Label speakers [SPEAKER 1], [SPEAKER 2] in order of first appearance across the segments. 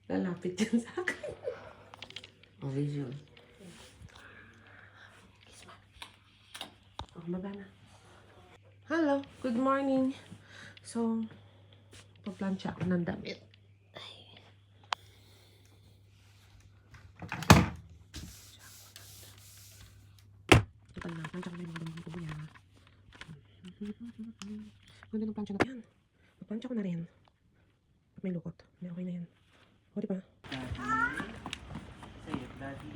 [SPEAKER 1] Lalapit yan sa akin.
[SPEAKER 2] Oh, visual.
[SPEAKER 1] Oh, baba na. Hello, good morning. So, paplansya ako ng damit. Ito pala, plansya ko na yung mga damit ko yan. Ganda ng plansya na yan. Paplansya ko na rin. At may lukot. May okay na yan. O, diba?
[SPEAKER 2] Daddy. Say it, Daddy.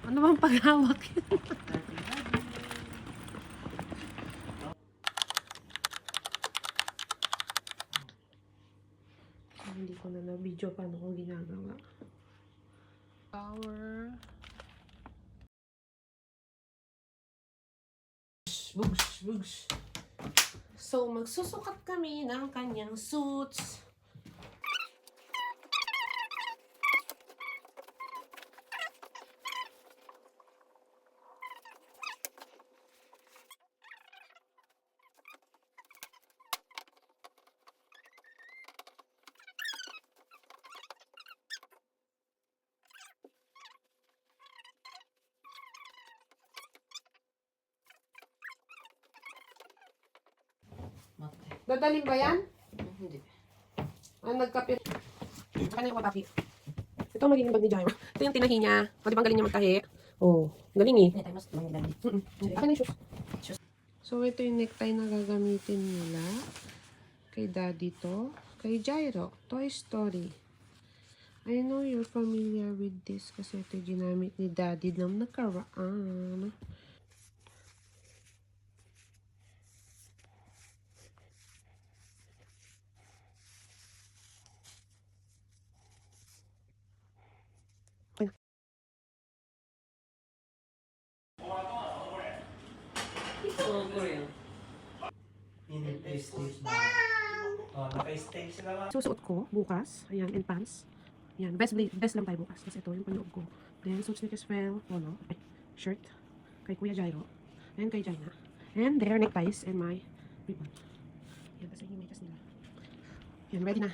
[SPEAKER 1] Ano bang paghawak yun?
[SPEAKER 2] Daddy, Daddy.
[SPEAKER 1] Hindi ko na na-video paano ko ginagawa. Power. Bugs, bugs. So, magsusukat kami ng kanyang suits.
[SPEAKER 2] Mate.
[SPEAKER 1] Dadalhin ba yan?
[SPEAKER 2] Hindi.
[SPEAKER 1] Nagkapit. Saka na yung kabaki. Ito ang magiging bag ni Jairo. Ito yung tinahi niya. O, di ba ang galing niya magtahi? Oh, galing eh.
[SPEAKER 2] Hindi tayo mas tumangin lang.
[SPEAKER 1] Saka na yung shoes. So, ito yung necktie na gagamitin nila. Kay Daddy to. Kay Jairo. Toy Story. I know you're familiar with this kasi ito yung ginamit ni Daddy nang nakaraan.
[SPEAKER 2] Ini-stage na. Oh, naka-stage na lang.
[SPEAKER 1] Susuot ko bukas. Ayan, and pants. Ayan, best lang tayo bukas. Kasi ito yung panloob ko. Then, suits ni Kisfel, polo, ay, shirt. Kay Kuya Jairo. And kay Jaina. And their neckties and my ribbon. Ayan, kasi yung mekas nila. Ayan, ready na.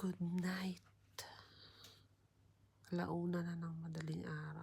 [SPEAKER 1] Good night. Alauna na ng madaling araw.